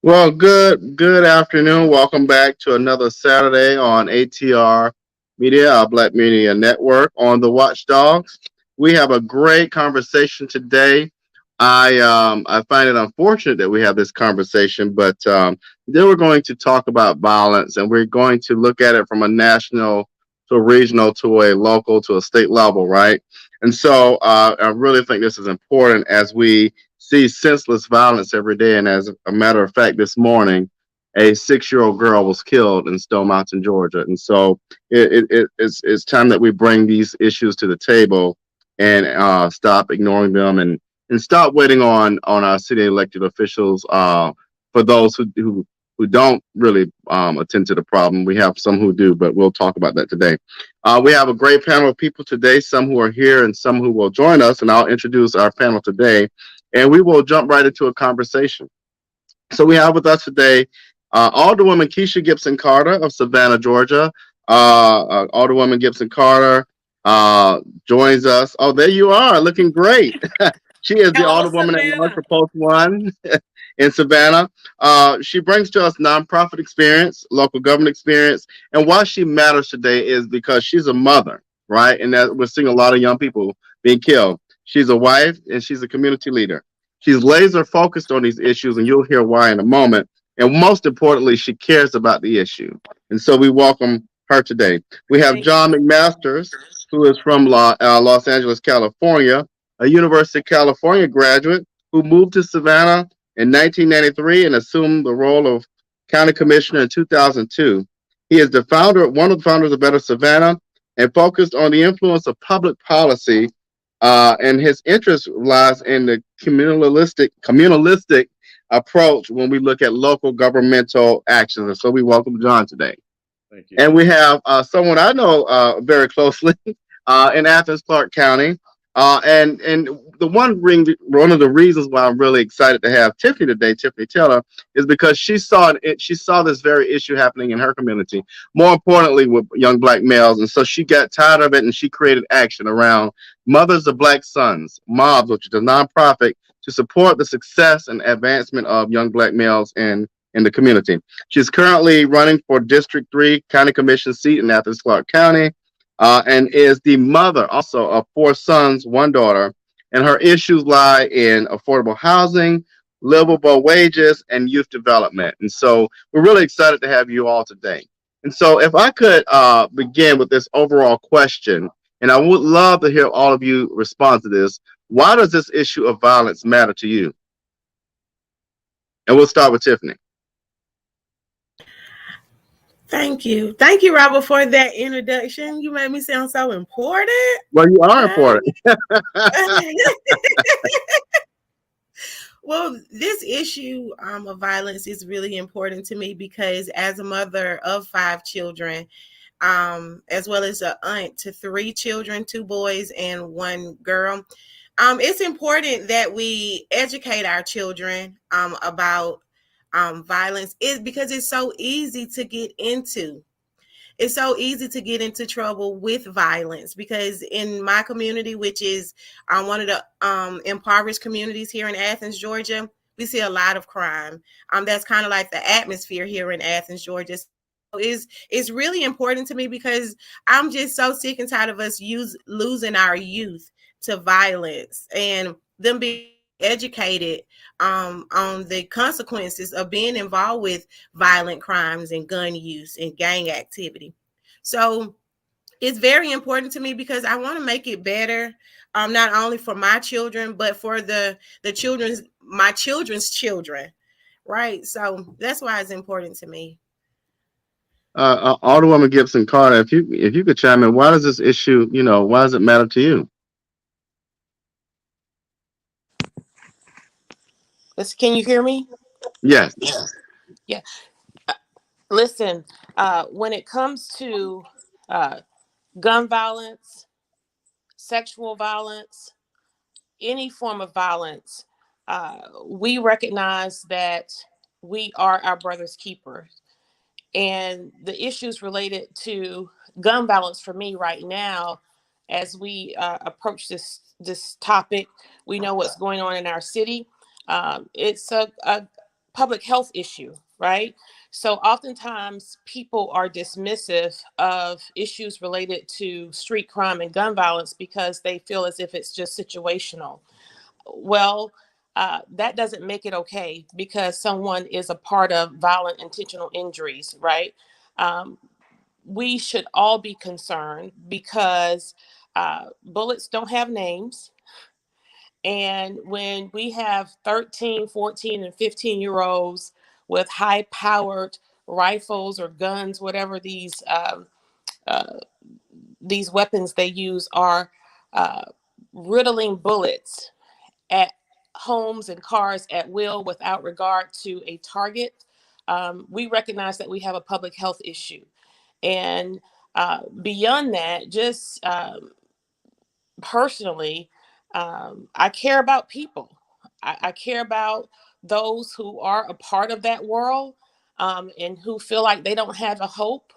Well, good afternoon. Welcome back to another Saturday on ATR Media, our Black Media Network on the Watchdogs. We have a great conversation today. I find it unfortunate that we have this conversation, but then we're going to talk about violence, and we're going to look at it from a national to a regional to a local to a state level, right? And so I really think this is important as we see senseless violence every day. And as a matter of fact, this morning, a 6-year-old girl was killed in Stone Mountain, Georgia. And so it's time that we bring these issues to the table and stop ignoring them and stop waiting on our city elected officials for those who don't really attend to the problem. We have some who do, but we'll talk about that today. We have a great panel of people today, some who are here and some who will join us, and I'll introduce our panel today, and we will jump right into a conversation. So we have with us today Alderwoman Kesha Gibson-Carter of Savannah, Georgia. Alderwoman Gibson-Carter joins us. Oh, there you are, looking great. She is the Hello, Alderwoman at large Savannah. for Post One in Savannah. She brings to us nonprofit experience, local government experience, and why she matters today is because she's a mother, right? And that we're seeing a lot of young people being killed. She's a wife and she's a community leader. She's laser focused on these issues, and you'll hear why in a moment. And most importantly, she cares about the issue. And so we welcome her today. We have Thank John McMasters, who is from Los Angeles, California, a University of California graduate who moved to Savannah in 1993 and assumed the role of county commissioner in 2002. He is one of the founders of Better Savannah, and focused on the influence of public policy. And his interest lies in the communalistic approach when we look at local governmental actions. And so we welcome John today. Thank you. And we have someone I know very closely in Athens, Clarke County. And one of the reasons why I'm really excited to have Tiffany today, Tiffany Taylor, is because she saw this very issue happening in her community, more importantly with young black males, and so she got tired of it and she created action around Mothers of Black Sons, MOBS, which is a nonprofit to support the success and advancement of young black males in the community. She's currently running for District 3 County Commission seat in Athens, Clarke County, and is the mother also of 4 sons, 1 daughter. And her issues lie in affordable housing, livable wages, and youth development. And so we're really excited to have you all today. And so if I could begin with this overall question, and I would love to hear all of you respond to this. Why does this issue of violence matter to you? And we'll start with Tiffany. Thank you. Thank you, Robert, for that introduction. You made me sound so important. Well, you are Um, important. well, this issue of violence is really important to me because as a mother of 5 children, as well as an aunt to 3 children, 2 boys and 1 girl, it's important that we educate our children about violence is because it's so easy to get into. It's so easy to get into trouble with violence because in my community, which is one of the impoverished communities here in Athens, Georgia, we see a lot of crime. That's kind of like the atmosphere here in Athens, Georgia. It's really important to me because I'm just so sick and tired of us losing our youth to violence and them being educated on the consequences of being involved with violent crimes and gun use and gang activity. So it's very important to me because I want to make it better, not only for my children but for my children's children, right? So that's why it's important to me. Alderwoman Gibson-Carter, if you could chime in, why does this issue, why does it matter to you? Can you hear me? Yes. Yeah. Listen, when it comes to gun violence, sexual violence, any form of violence, we recognize that we are our brother's keepers. And the issues related to gun violence for me right now, as we approach this topic, we know what's going on in our city. It's a public health issue, right? So oftentimes people are dismissive of issues related to street crime and gun violence because they feel as if it's just situational. Well, that doesn't make it okay because someone is a part of violent intentional injuries, right? Um, we should all be concerned because bullets don't have names. And when we have 13, 14, and 15-year-olds with high powered rifles or guns, whatever uh, these weapons they use are, uh, riddling bullets at homes and cars at will without regard to a target, we recognize that we have a public health issue. And beyond that, just personally, I care about people. I care about those who are a part of that world, and who feel like they don't have a hope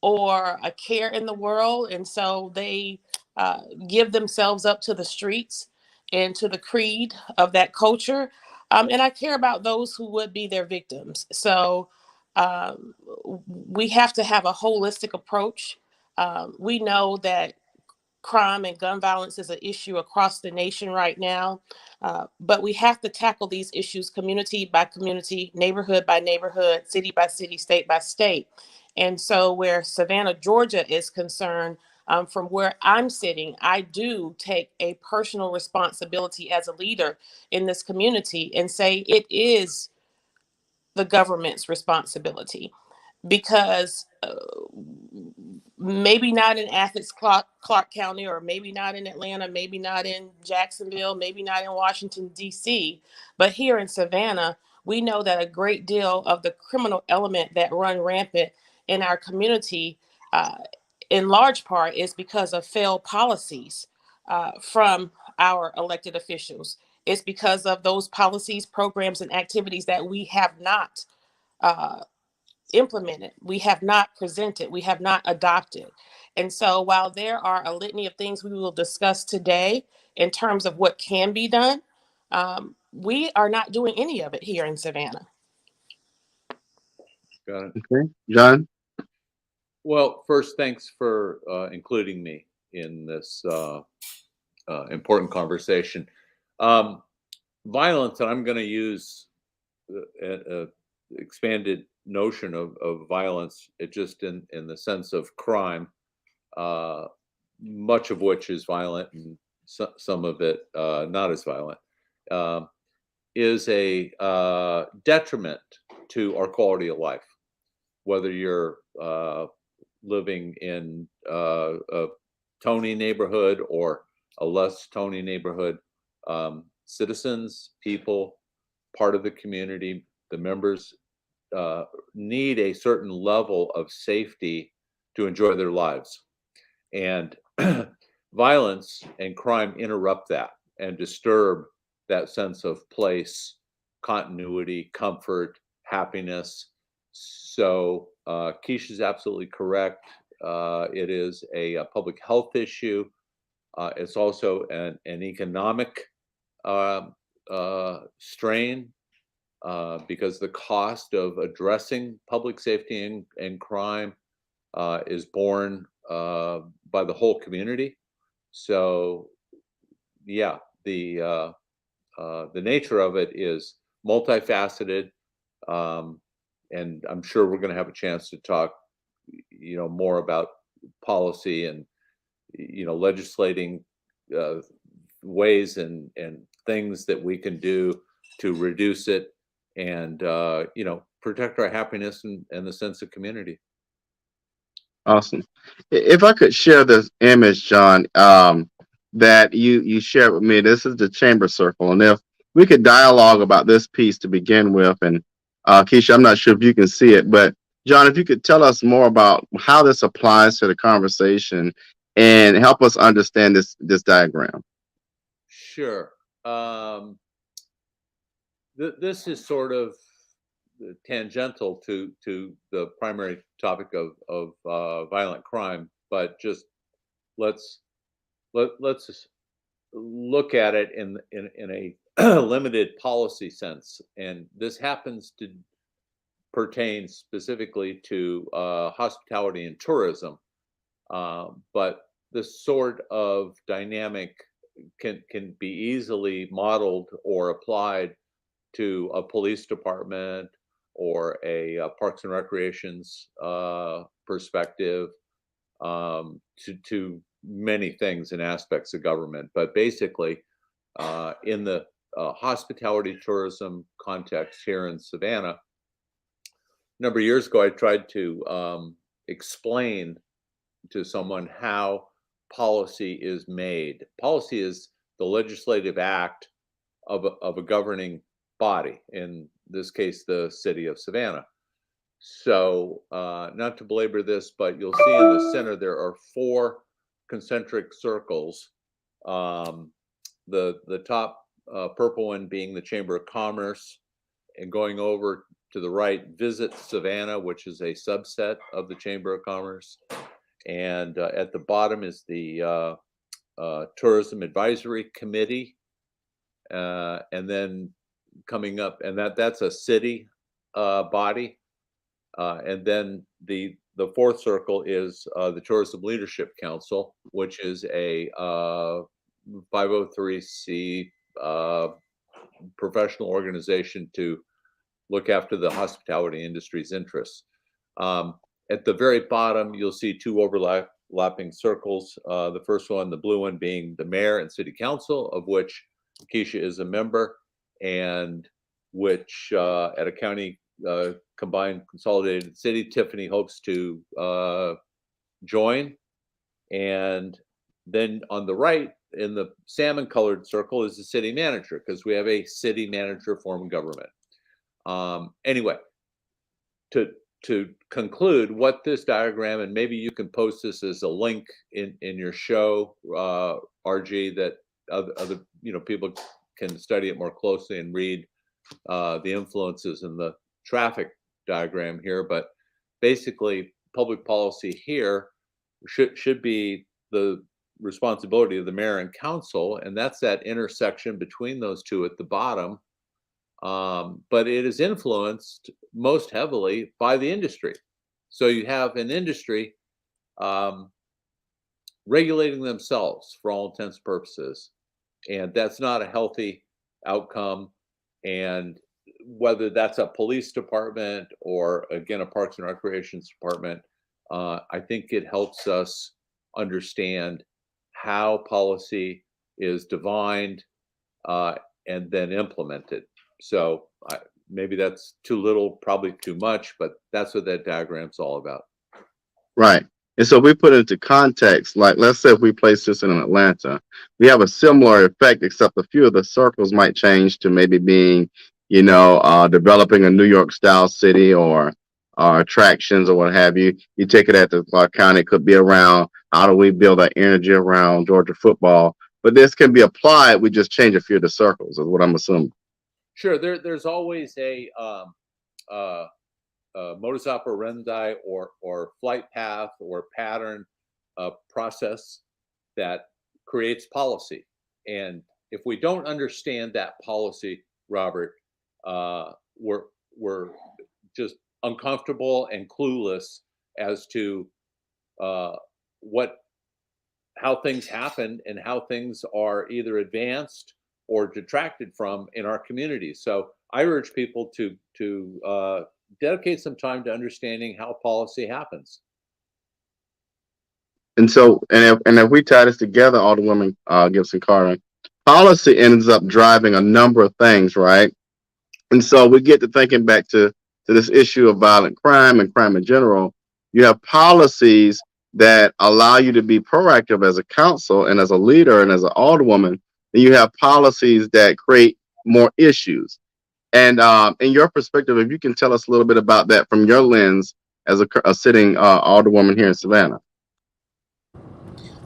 or a care in the world. And so they give themselves up to the streets and to the creed of that culture. And I care about those who would be their victims. So um, we have to have a holistic approach. We know that crime and gun violence is an issue across the nation right now. But we have to tackle these issues community by community, neighborhood by neighborhood, city by city, state by state. And so, where Savannah, Georgia is concerned, from where I'm sitting, I do take a personal responsibility as a leader in this community and say it is the government's responsibility because maybe not in Athens, Clark County, or maybe not in Atlanta, maybe not in Jacksonville, maybe not in Washington, D.C., but here in Savannah, we know that a great deal of the criminal element that run rampant in our community, uh, in large part, is because of failed policies from our elected officials. It's because of those policies, programs, and activities that we have not uh, implemented, we have not presented, we have not adopted. And so while there are a litany of things we will discuss today in terms of what can be done, we are not doing any of it here in Savannah. Got it. Okay, John. Well, first, thanks for including me in this important conversation. Um, Violence, and I'm going to use a expanded notion of violence, it just in the sense of crime, uh, much of which is violent and some of it not as violent, um, is a detriment to our quality of life, whether you're living in a Tony neighborhood or a less Tony neighborhood. Citizens, people, part of the community, the members need a certain level of safety to enjoy their lives. And violence and crime interrupt that and disturb that sense of place, continuity, comfort, happiness. So Kesha's absolutely correct. It is a public health issue. It's also an economic strain because the cost of addressing public safety and crime is borne by the whole community. So, yeah, the nature of it is multifaceted, and I'm sure we're going to have a chance to talk, more about policy and legislating ways and things that we can do to reduce it and protect our happiness and the sense of community. Awesome. If I could share this image, John, that you shared with me, this is the chamber circle, and if we could dialogue about this piece to begin with, and Kesha, I'm not sure if you can see it, but John, if you could tell us more about how this applies to the conversation and help us understand this diagram. Sure. This is sort of tangential to the primary topic of violent crime, but just let's look at it in a limited policy sense, and this happens to pertain specifically to hospitality and tourism. But this sort of dynamic can be easily modeled or applied to a police department or a Parks and Recreation's perspective, to many things and aspects of government. But basically, in the hospitality tourism context here in Savannah, a number of years ago, I tried to explain to someone how policy is made. Policy is the legislative act of a governing body, in this case, the city of Savannah. So, not to belabor this, but you'll see in the center there are 4 concentric circles. The top purple one being the Chamber of Commerce, and going over to the right, Visit Savannah, which is a subset of the Chamber of Commerce. And at the bottom is the Tourism Advisory Committee. And then coming up, and that's a city body. And then the 4th circle is the Tourism Leadership Council, which is a 503c professional organization to look after the hospitality industry's interests. At the very bottom, you'll see 2 overlapping circles. The first one, the blue one, being the mayor and city council, of which Kesha is a member, and which at a county combined consolidated city, Tiffany hopes to join. And then on the right, in the salmon colored circle, is the city manager, because we have a city manager form of government. Anyway, to conclude, what this diagram, and maybe you can post this as a link in your show, RG, that other people can study it more closely and read the influences in the traffic diagram here. But basically, public policy here should be the responsibility of the mayor and council, and that's that intersection between those two at the bottom. But it is influenced most heavily by the industry. So you have an industry regulating themselves for all intents and purposes, and that's not a healthy outcome. And whether that's a police department or, again, a Parks and Recreations department, I think it helps us understand how policy is divined and then implemented. So maybe that's too little, probably too much, but that's what that diagram's all about. Right. And so we put it into context, like let's say if we place this in Atlanta, we have a similar effect, except a few of the circles might change to maybe being, developing a New York style city or attractions or what have you. You take it at the county, it could be around how do we build that energy around Georgia football. But this can be applied. We just change a few of the circles, is what I'm assuming. Sure. There's always a modus operandi or flight path or pattern process that creates policy. And if we don't understand that policy, Robert, we're just uncomfortable and clueless as to how things happen and how things are either advanced or detracted from in our communities. So I urge people to dedicate some time to understanding how policy happens. And so, and if we tie this together, Alderwoman Gibson-Carter, policy ends up driving a number of things, right? And so we get to thinking back to this issue of violent crime and crime in general. You have policies that allow you to be proactive as a council and as a leader and as an alderwoman. And you have policies that create more issues. And in your perspective, if you can tell us a little bit about that from your lens as a sitting alderwoman here in Savannah.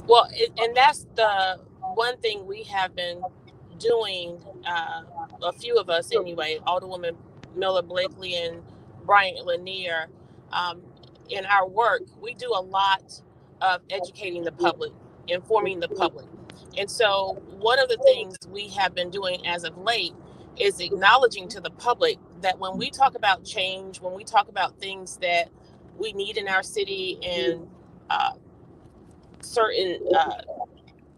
Well, and that's the one thing we have been doing, a few of us anyway, Alderwoman Miller Blakely and Bryant Lanier, in our work, we do a lot of educating the public, informing the public. And so one of the things we have been doing as of late is acknowledging to the public that when we talk about change, when we talk about things that we need in our city and uh, certain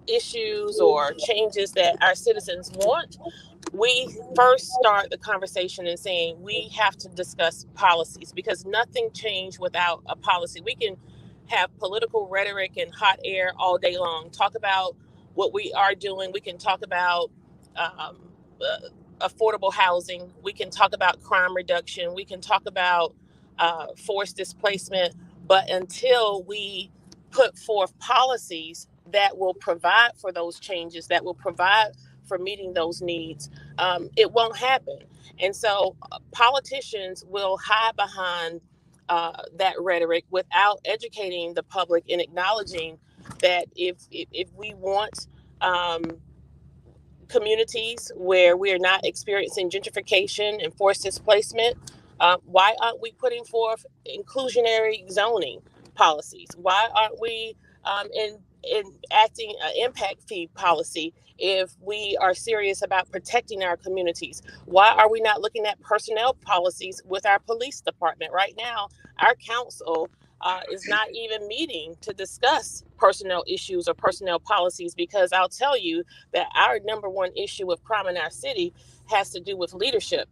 issues or changes that our citizens want, we first start the conversation in saying we have to discuss policies, because nothing changed without a policy. We can have political rhetoric and hot air all day long, talk about what we are doing. We can talk about um, affordable housing. We can talk about crime reduction. We can talk about forced displacement. But until we put forth policies that will provide for those changes, that will provide for meeting those needs, it won't happen. And so politicians will hide behind that rhetoric without educating the public and acknowledging that if we want um, communities where we are not experiencing gentrification and forced displacement, why aren't we putting forth inclusionary zoning policies? Why aren't we in acting an impact fee policy if we are serious about protecting our communities? Why are we not looking at personnel policies with our police department? Right now, our council is not even meeting to discuss personnel issues or personnel policies, because I'll tell you that our number one issue with crime in our city has to do with leadership,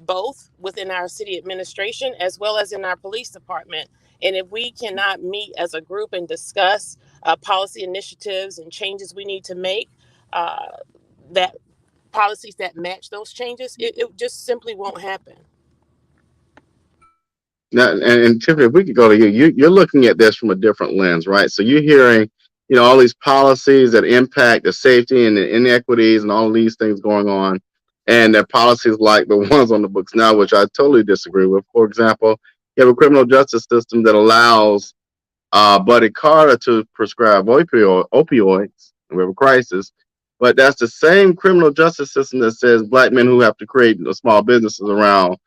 both within our city administration as well as in our police department. And if we cannot meet as a group and discuss policy initiatives and changes we need to make, that policies that match those changes, it just simply won't happen. Now, and Tiffany, if we could go to you, you're looking at this from a different lens, right? So you're hearing, all these policies that impact the safety and the inequities and all these things going on, and they're policies like the ones on the books now, which I totally disagree with. For example, you have a criminal justice system that allows Buddy Carter to prescribe opioids, and we have a crisis. But that's the same criminal justice system that says black men who have to create small businesses around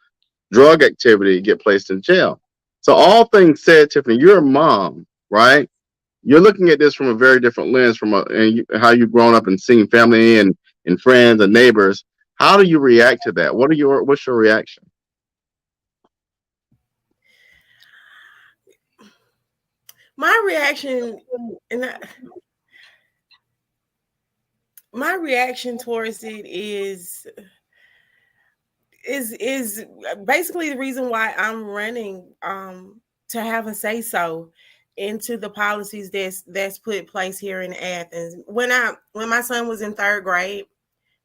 drug activity get placed in jail. So all things said, Tiffany, you're a mom, right? You're looking at this from a very different lens from how you've grown up and seen family and friends and neighbors. How do you react to that? What's your reaction? My reaction, and my reaction towards it is basically the reason why I'm running to have a say so into the policies that's put in place here in Athens. When my son was in third grade,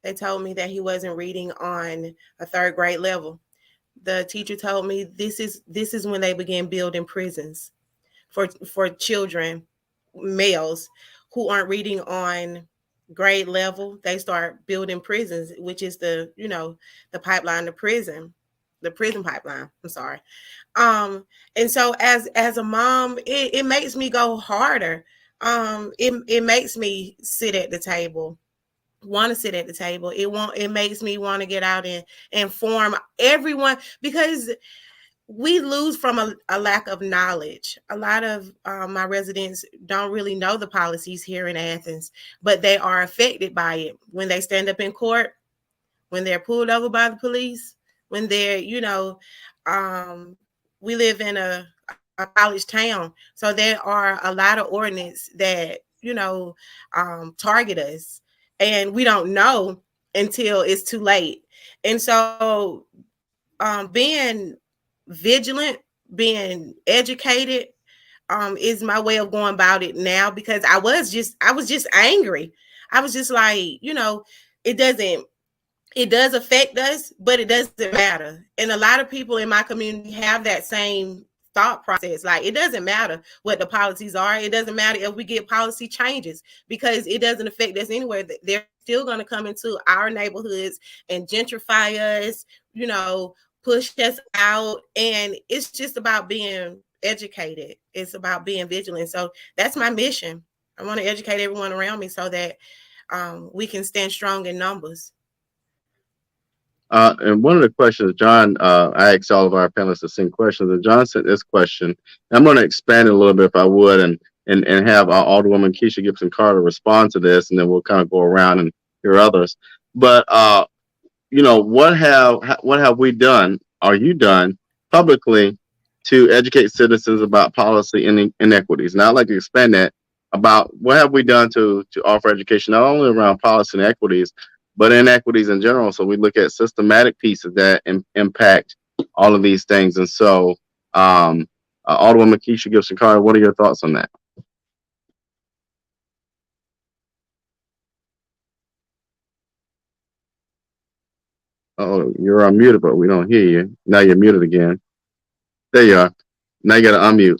they told me that he wasn't reading on a third grade level. The teacher told me this is when they begin building prisons for children, males who aren't reading on grade level. They start building prisons, which is the pipeline to prison, the prison pipeline. I'm sorry. And so as a mom, it makes me go harder. It makes me sit at the table, want to sit at the table. It makes me want to get out and inform everyone, because we lose from a lack of knowledge. A lot of my residents don't really know the policies here in Athens, but they are affected by it when they stand up in court, when they're pulled over by the police, when they're, we live in a college town. So there are a lot of ordinance that, target us, and we don't know until it's too late. And so being vigilant, being educated, is my way of going about it now, because I was just angry. I was just like, it does affect us, but it doesn't matter. And a lot of people in my community have that same thought process. Like, it doesn't matter what the policies are. It doesn't matter if we get policy changes, because it doesn't affect us anywhere. They're still going to come into our neighborhoods and gentrify us, push us out. And it's just about being educated. It's about being vigilant. So that's my mission. I want to educate everyone around me so that we can stand strong in numbers. And one of the questions, John, I asked all of our panelists the same questions, and John sent this question. I'm going to expand it a little bit, if I would, and and have Alderwoman Kesha Gibson-Carter respond to this, and then we'll kind of go around and hear others. But what have we done? Are you done publicly to educate citizens about policy inequities? Now, I'd like to expand that about what have we done to offer education not only around policy inequities, but inequities in general. So we look at systematic pieces that impact all of these things. And so, Alderwoman Kesha Gibson-Carter, what are your thoughts on that? Oh, you're unmuted, but we don't hear you. Now you're muted again. There you are. Now you got to unmute.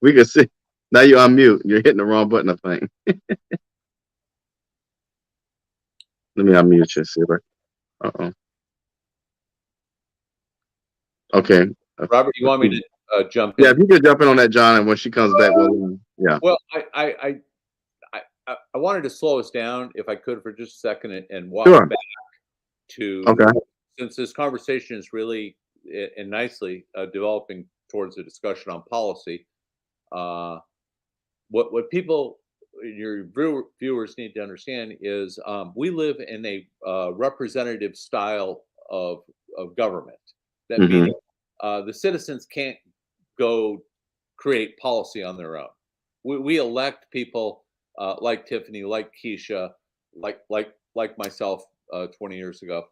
We can see. Now you unmute. You're hitting the wrong button, I think. Let me unmute you, see if I. Uh-oh. Okay. Robert, you want me to jump in? Yeah, if you could jump in on that, John, and when she comes back, yeah. Well, I wanted to slow us down, if I could, for just a second and walk back to, since this conversation is really and nicely developing towards a discussion on policy. What people, your viewers, need to understand is we live in a representative style of government. That means the citizens can't go create policy on their own. We elect people like Tiffany, like Kesha, like myself 20 years ago.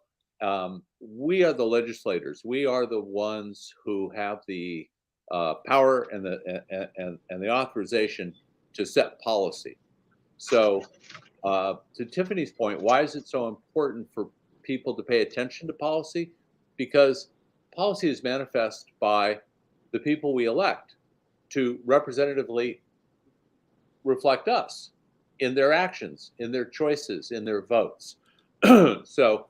We are the legislators. We are the ones who have the power and the authorization to set policy. So, to Tiffany's point, why is it so important for people to pay attention to policy? Because policy is manifest by the people we elect to representatively reflect us in their actions, in their choices, in their votes. So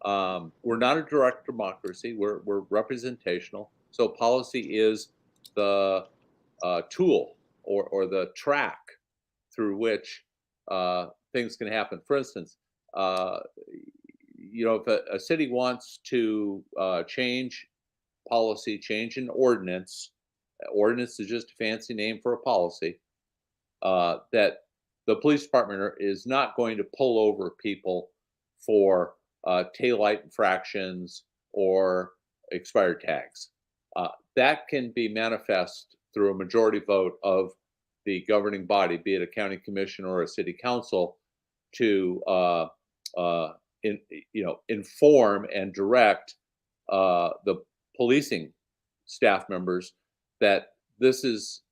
we're not a direct democracy. We're representational. So policy is the tool or the track through which things can happen. For instance, if a city wants to change policy, change an ordinance is just a fancy name for a policy, that the police department is not going to pull over people for taillight infractions or expired tags. That can be manifest through a majority vote of the governing body, be it a county commission or a city council, to inform and direct the policing staff members that this is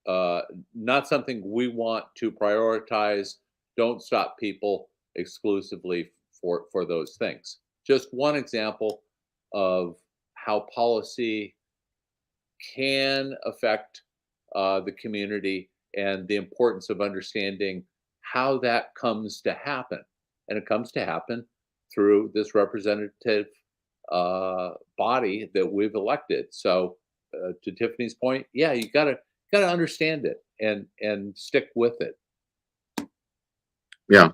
not something we want to prioritize. Don't stop people exclusively for those things. Just one example of how policy can affect the community and the importance of understanding how that comes to happen. And it comes to happen through this representative body that we've elected. So to Tiffany's point, yeah, you gotta understand it and stick with it. Yeah.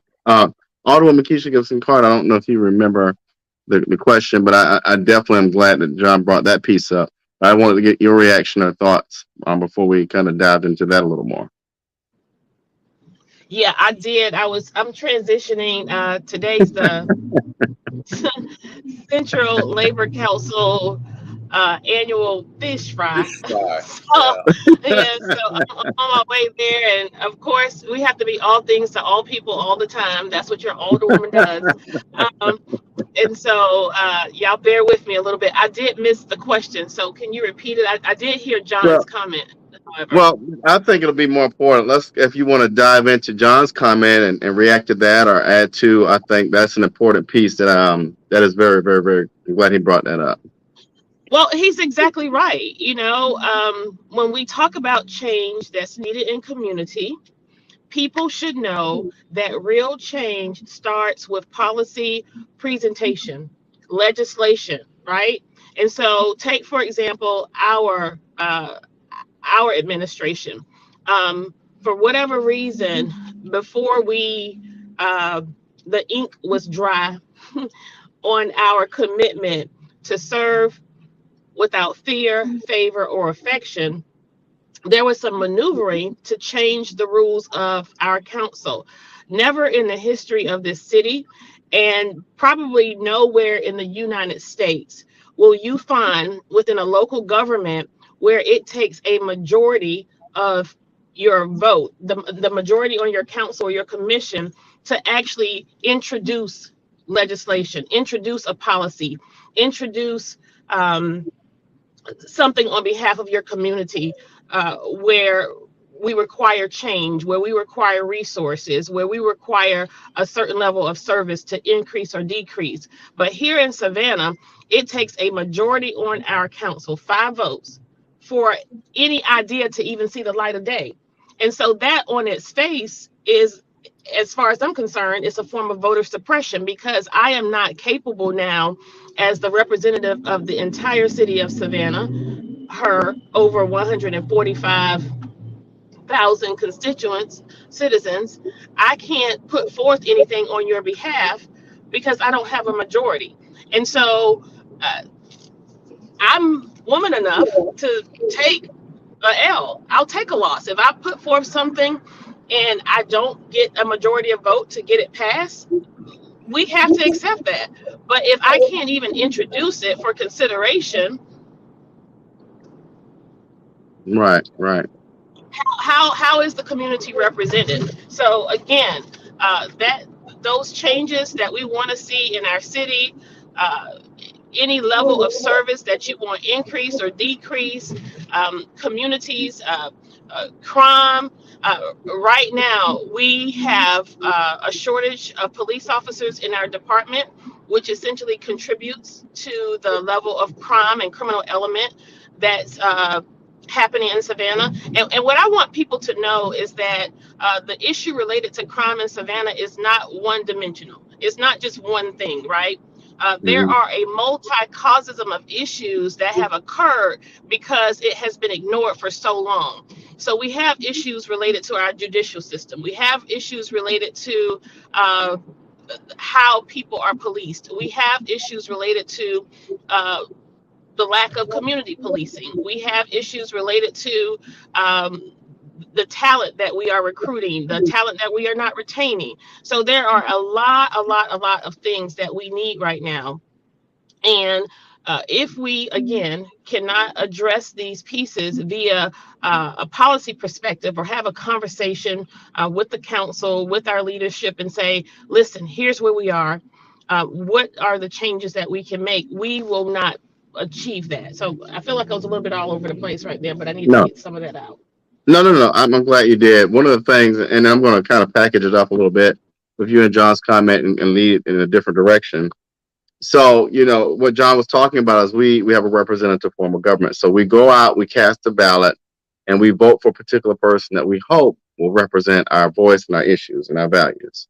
Alderwoman Kesha Gibson-Carter, I don't know if you remember the question, but I definitely am glad that John brought that piece up. I wanted to get your reaction or thoughts before we kind of dived into that a little more. Yeah, I did. I'm transitioning. Today's the Central Labor Council annual fish fry. So I'm on my way there, and of course we have to be all things to all people all the time. That's what your older woman does. And so y'all bear with me a little bit. I did miss the question, so can you repeat it? I did hear John's comment. However. Well, I think it'll be more important. If you want to dive into John's comment and react to that or add to, I think that's an important piece that is very, very, very glad he brought that up. Well, he's exactly right. When we talk about change that's needed in community, people should know that real change starts with policy presentation, legislation, right? And so take, for example, our administration. For whatever reason, before the ink was dry on our commitment to serve without fear, favor, or affection, there was some maneuvering to change the rules of our council. Never in the history of this city, and probably nowhere in the United States, will you find within a local government where it takes a majority of your vote, the majority on your council or your commission, to actually introduce legislation, introduce a policy, introduce something on behalf of your community, where we require change, where we require resources, where we require a certain level of service to increase or decrease. But here in Savannah, it takes a majority on our council, 5 votes, for any idea to even see the light of day. And so that on its face is, as far as I'm concerned, it's a form of voter suppression, because I am not capable now, as the representative of the entire city of Savannah, her over 145,000 constituents, citizens, I can't put forth anything on your behalf because I don't have a majority. And so uh, I'm woman enough to take a L. I'll take a loss. If I put forth something and I don't get a majority of vote to get it passed, we have to accept that. But if I can't even introduce it for consideration, Right, right. how is the community represented? So again, that those changes that we want to see in our city, uh, any level of service that you want increase or decrease, communities, crime. Right now, we have a shortage of police officers in our department, which essentially contributes to the level of crime and criminal element that's happening in Savannah. And what I want people to know is that the issue related to crime in Savannah is not one dimensional. It's not just one thing, right? There Mhm. are a multi-causism of issues that have occurred because it has been ignored for so long. So we have issues related to our judicial system. We have issues related to uh, how people are policed. We have issues related to uh, the lack of community policing. We have issues related to the talent that we are recruiting, the talent that we are not retaining. So there are a lot of things that we need right now. And if we, again, cannot address these pieces via a policy perspective, or have a conversation with the council, with our leadership, and say, listen, here's where we are. What are the changes that we can make? We will not achieve that. So I feel like I was a little bit all over the place right there, but I need to No, get some of that out. no, no, no. I'm glad you did. One of the things, and I'm going to kind of package it up a little bit with you and John's comment, and lead in a different direction. So, what John was talking about is we have a representative form of government. So we go out, we cast a ballot, and we vote for a particular person that we hope will represent our voice and our issues and our values.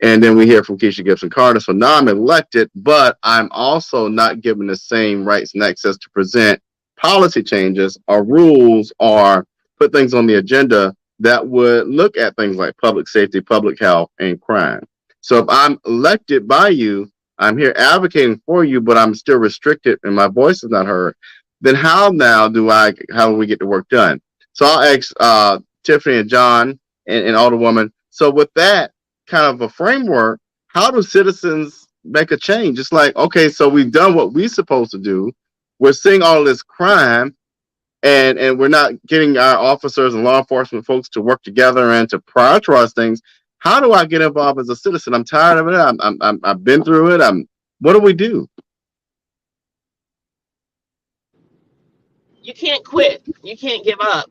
And then we hear from Kesha Gibson-Carter. So now I'm elected, but I'm also not given the same rights and access to present policy changes or rules or put things on the agenda that would look at things like public safety, public health, and crime. So if I'm elected by you, I'm here advocating for you, but I'm still restricted and my voice is not heard. Then how do we get the work done? So I'll ask Tiffany and John and Alderwoman. So with that kind of a framework, how do citizens make a change? It's like, okay, so we've done what we're supposed to do. We're seeing all this crime, and we're not getting our officers and law enforcement folks to work together and to prioritize things. How do I get involved as a citizen? I'm tired of it. I've been through it. What do we do? You can't quit. You can't give up.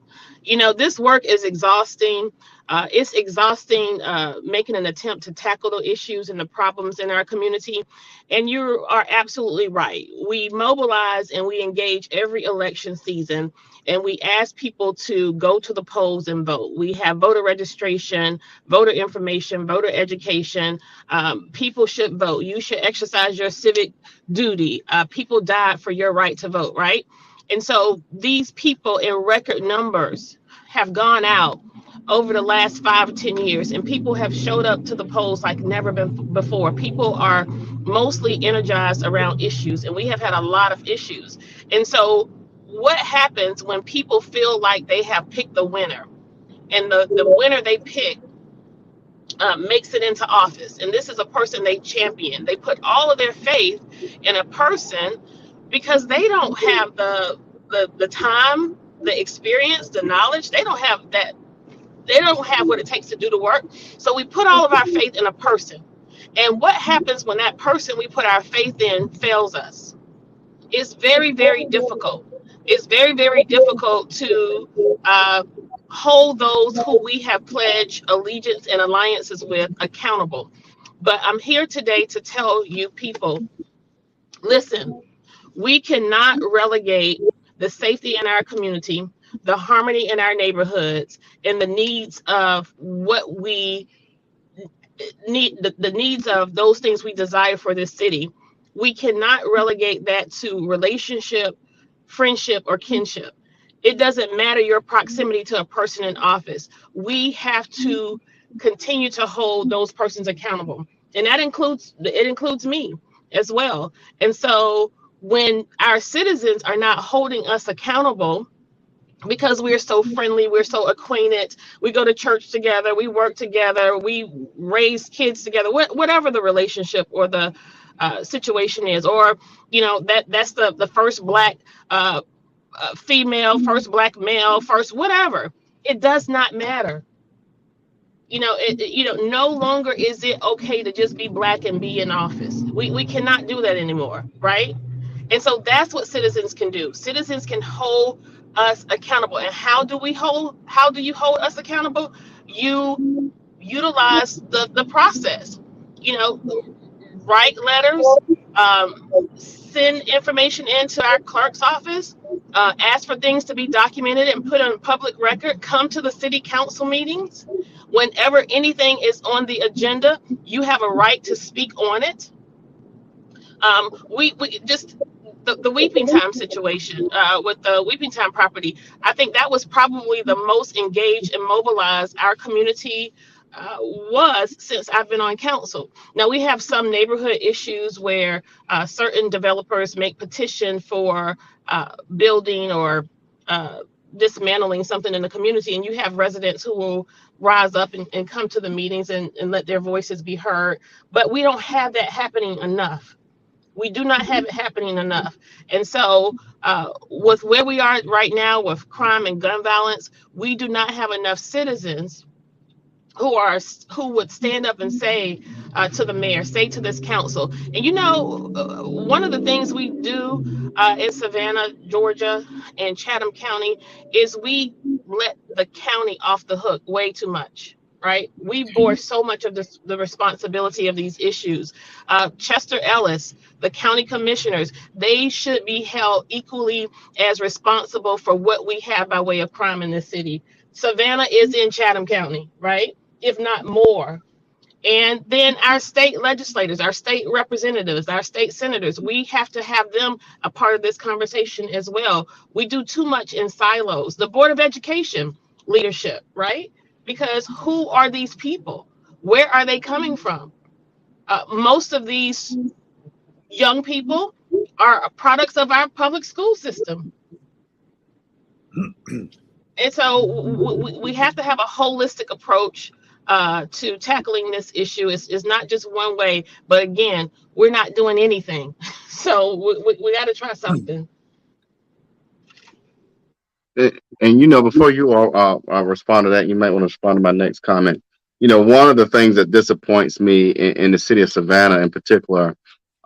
This work is exhausting. It's exhausting making an attempt to tackle the issues and the problems in our community. And you are absolutely right. We mobilize and we engage every election season, and we ask people to go to the polls and vote. We have voter registration, voter information, voter education. People should vote. You should exercise your civic duty. People died for your right to vote, right? And so these people in record numbers have gone out over the last 5 or 10 years, and people have showed up to the polls like never before. People are mostly energized around issues, and we have had a lot of issues. And so what happens when people feel like they have picked the winner, and the winner they pick makes it into office, and this is a person they champion. They put all of their faith in a person because they don't have the time, the experience, the knowledge. They don't have that. They don't have what it takes to do the work. So we put all of our faith in a person. And what happens when that person we put our faith in fails us? It's very, very difficult. It's very, very difficult to hold those who we have pledged allegiance and alliances with accountable. But I'm here today to tell you people, listen, we cannot relegate the safety in our community, the harmony in our neighborhoods, and the needs of what we need, the needs of those things we desire for this city. We cannot relegate that to relationship, friendship, or kinship. It doesn't matter your proximity to a person in office. We have to continue to hold those persons accountable. And that includes me as well. And so when our citizens are not holding us accountable, because we're so friendly, we're so acquainted, we go to church together, we work together, we raise kids together, whatever the relationship or the situation is, or that's the first black female, first black male, first whatever. It does not matter. No longer is it okay to just be black and be in office. We cannot do that anymore, right? And so that's what citizens can do. Citizens can hold us accountable. And how do you hold us accountable? You utilize the process. Write letters, send information into our clerk's office, ask for things to be documented and put on public record, come to the city council meetings. Whenever anything is on the agenda, you have a right to speak on it. We just the Weeping Time situation with the Weeping Time property. I think that was probably the most engaged and mobilized our community was since I've been on council. Now we have some neighborhood issues where certain developers make petition for building or dismantling something in the community, and you have residents who will rise up and come to the meetings and let their voices be heard. But we don't have that happening enough. We do not have it happening enough. And so with where we are right now with crime and gun violence, we do not have enough citizens who would stand up and say to the mayor, say to this council. And one of the things we do in Savannah, Georgia, and Chatham County is we let the county off the hook way too much. Right? We bore so much of the responsibility of these issues. Chester Ellis, the county commissioners, they should be held equally as responsible for what we have by way of crime in this city. Savannah is in Chatham County, right? If not more. And then our state legislators, our state representatives, our state senators, we have to have them a part of this conversation as well. We do too much in silos. The Board of Education leadership, right? Because who are these people? Where are they coming from? Most of these young people are products of our public school system. And so we have to have a holistic approach to tackling this issue. It's not just one way, but again, we're not doing anything. So we got to try something. And before you all respond to that, you might want to respond to my next comment. One of the things that disappoints me in the city of Savannah in particular,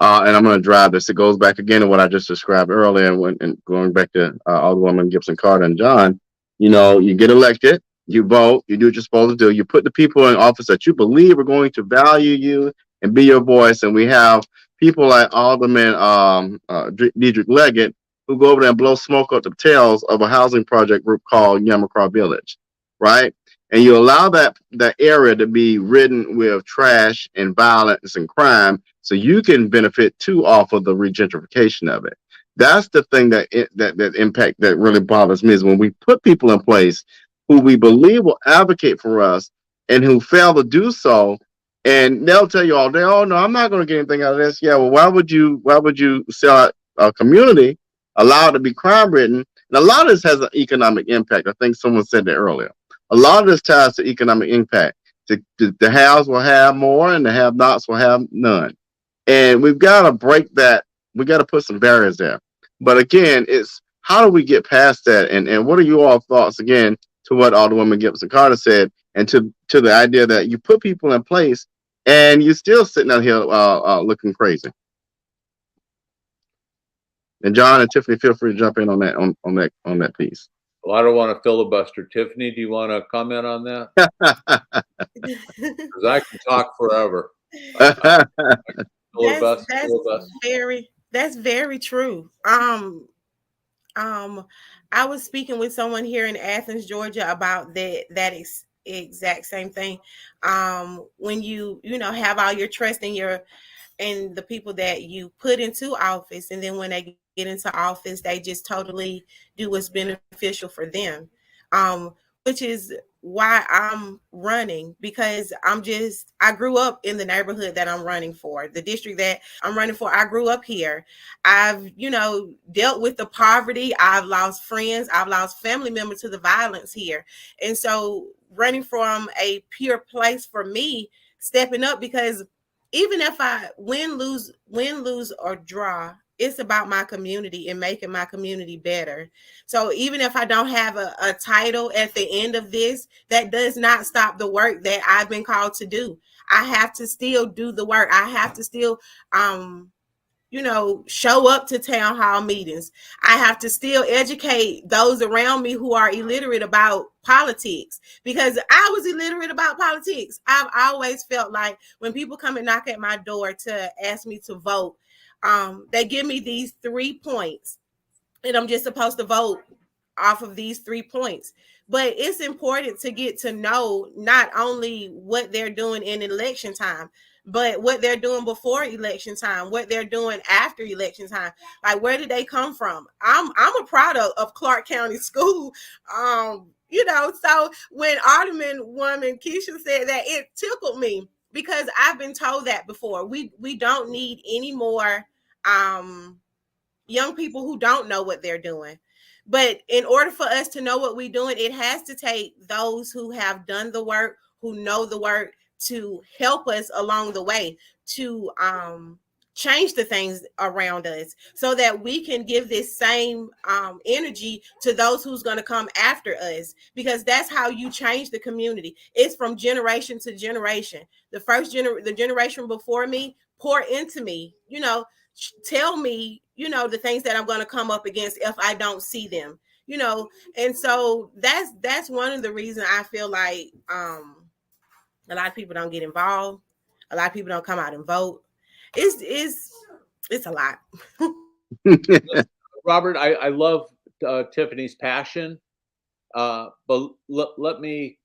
and I'm going to drive this, it goes back again to what I just described earlier, and going back to Alderwoman Gibson-Carter and John. You get elected, you vote, you do what you're supposed to do, you put the people in office that you believe are going to value you and be your voice. And we have people like Alderman Dedrick Leggett, who go over there and blow smoke up the tails of a housing project group called Yamacraw Village, right? And you allow that area to be ridden with trash and violence and crime, so you can benefit too off of the regentrification of it. That's the thing that impact that really bothers me, is when we put people in place who we believe will advocate for us and who fail to do so, and they'll tell you all day, "Oh no, I'm not going to get anything out of this." Yeah, well, why would you sell a community, allow it to be crime ridden, Now, a lot of this has an economic impact. I think someone said that earlier. A lot of this ties to economic impact. The haves will have more, and the have-nots will have none. And we've got to break that. We got to put some barriers there. But again, it's how do we get past that? And what are you all thoughts again to what Alderwoman Gibson-Carter said, and to the idea that you put people in place and you're still sitting out here looking crazy. And John and Tiffany, feel free to jump in on that piece. Well, I don't want to filibuster. Tiffany, do you want to comment on that? Because I can talk forever. That's very true. I was speaking with someone here in Athens, Georgia, about that exact same thing. When you have all your trust in the people that you put into office, and then when they get into office, they just totally do what's beneficial for them. Which is why I'm running, because I grew up in the neighborhood that I'm running for, the district that I'm running for. I grew up here. I've, dealt with the poverty. I've lost friends. I've lost family members to the violence here. And so running from a pure place for me, stepping up, because even if I win, lose or draw, it's about my community and making my community better. So even if I don't have a title at the end of this, that does not stop the work that I've been called to do. I have to still do the work. I have to still, show up to town hall meetings. I have to still educate those around me who are illiterate about politics, because I was illiterate about politics. I've always felt like when people come and knock at my door to ask me to vote, they give me these 3 points, and I'm just supposed to vote off of these 3 points. But it's important to get to know not only what they're doing in election time, but what they're doing before election time, what they're doing after election time. Like, where did they come from? I'm a product of Clark County School. So when Alderwoman Kesha said that, it tickled me, because I've been told that before. We don't need any more young people who don't know what they're doing. But in order for us to know what we're doing, it has to take those who have done the work, who know the work, to help us along the way, to change the things around us, so that we can give this same energy to those who's going to come after us, because that's how you change the community. It's from generation to generation. The generation before me pour into me, tell me, the things that I'm going to come up against if I don't see them, and so that's one of the reasons I feel like a lot of people don't get involved. A lot of people don't come out and vote. It's a lot. Robert, I love Tiffany's passion, but let me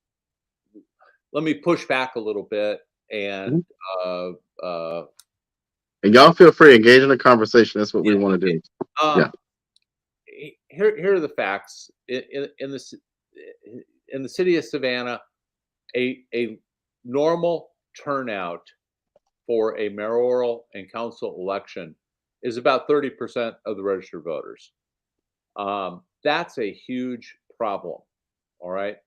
push back a little bit, and and y'all feel free to engage in the conversation. That's what we want to do. Here are the facts. In the city of Savannah, a normal turnout for a mayoral and council election is about 30% of the registered voters. That's a huge problem. All right.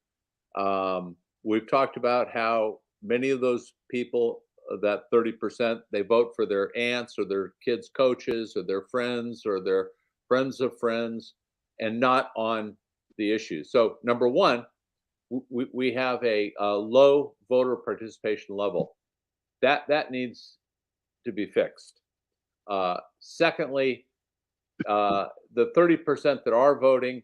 We've talked about how many of those people, that 30%, they vote for their aunts or their kids' coaches or their friends or their friends of friends, and not on the issues. So number one, we have a low voter participation level. That needs to be fixed. Secondly, the 30% that are voting,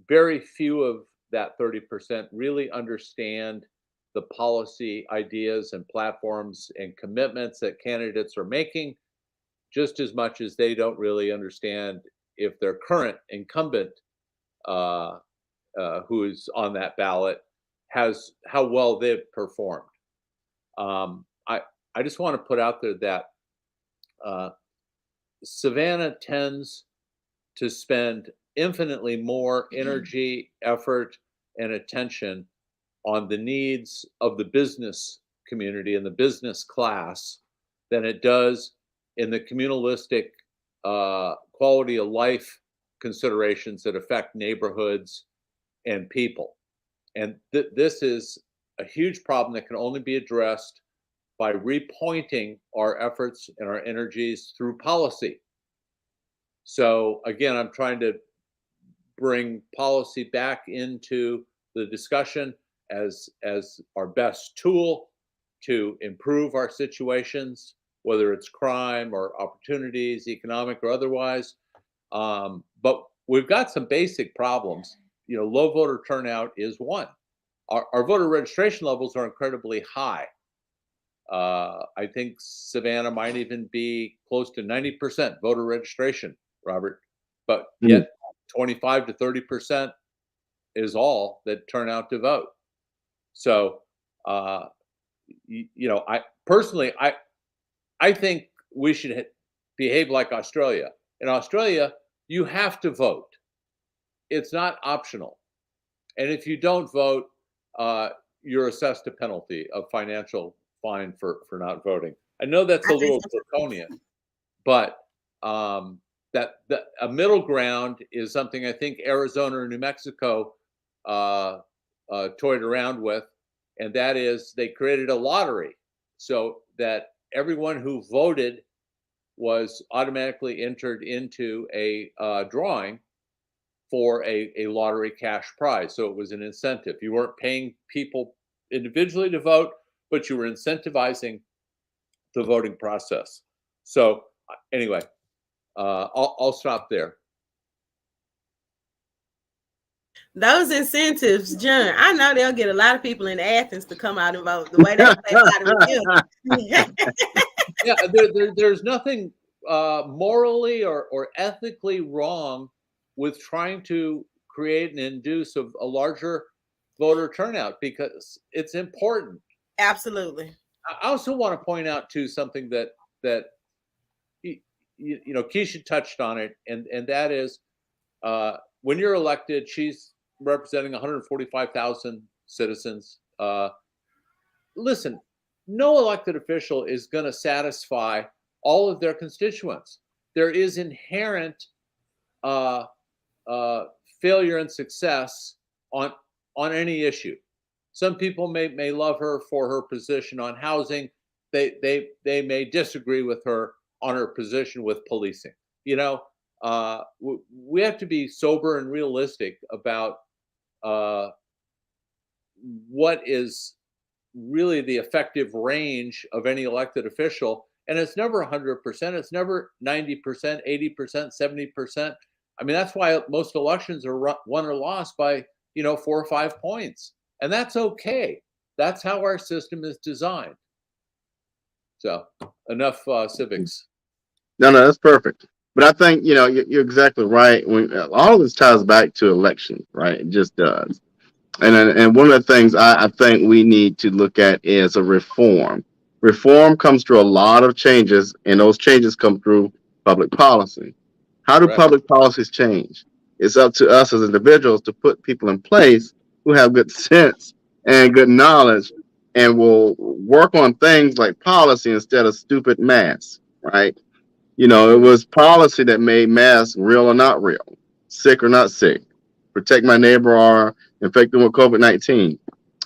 very few of that 30% really understand the policy ideas and platforms and commitments that candidates are making, just as much as they don't really understand if their current incumbent who is on that ballot how well they've performed. I just want to put out there that Savannah tends to spend infinitely more energy, effort, and attention on the needs of the business community and the business class than it does in the communalistic quality of life considerations that affect neighborhoods and people. And this is a huge problem that can only be addressed by repointing our efforts and our energies through policy. So again, I'm trying to bring policy back into the discussion as our best tool to improve our situations, whether it's crime or opportunities, economic or otherwise. But we've got some basic problems. You know, low voter turnout is one. Our voter registration levels are incredibly high. I think Savannah might even be close to 90% voter registration, Robert, but yet 25 to 30% is all that turn out to vote. So, you know, I personally, I think we should behave like Australia. In Australia, you have to vote. It's not optional. And if you don't vote, you're assessed a penalty of financial fine for not voting. I know that's a little draconian, but that a middle ground is something I think Arizona or New Mexico toyed around with, and that is they created a lottery so that everyone who voted was automatically entered into a drawing for a lottery cash prize. So it was an incentive. You weren't paying people individually to vote, but you were incentivizing the voting process. So anyway, I'll stop there. Those incentives, John, I know they'll get a lot of people in Athens to come out and vote the way they play lottery. Yeah, there's nothing morally or ethically wrong with trying to create and induce a larger voter turnout because it's important. Absolutely. I also want to point out too something that you know Kesha touched on it, and that is when you're elected, she's representing 145,000 citizens. Listen, no elected official is going to satisfy all of their constituents. There is inherent failure and success on any issue. Some people may love her for her position on housing. They may disagree with her on her position with policing. You know, we have to be sober and realistic about what is really the effective range of any elected official. And it's never 100%. It's never 90%, 80%, 70%. I mean, that's why most elections are won or lost by, 4 or 5 points. And that's okay. That's how our system is designed. So enough civics. No, that's perfect. But I think, you're exactly right. All of this ties back to elections, right? It just does. And one of the things I think we need to look at is a reform. Reform comes through a lot of changes, and those changes come through public policy. How do public policies change? It's up to us as individuals to put people in place who have good sense and good knowledge and will work on things like policy instead of stupid masks, right? It was policy that made masks real or not real, sick or not sick, protect my neighbor or infect them with COVID-19.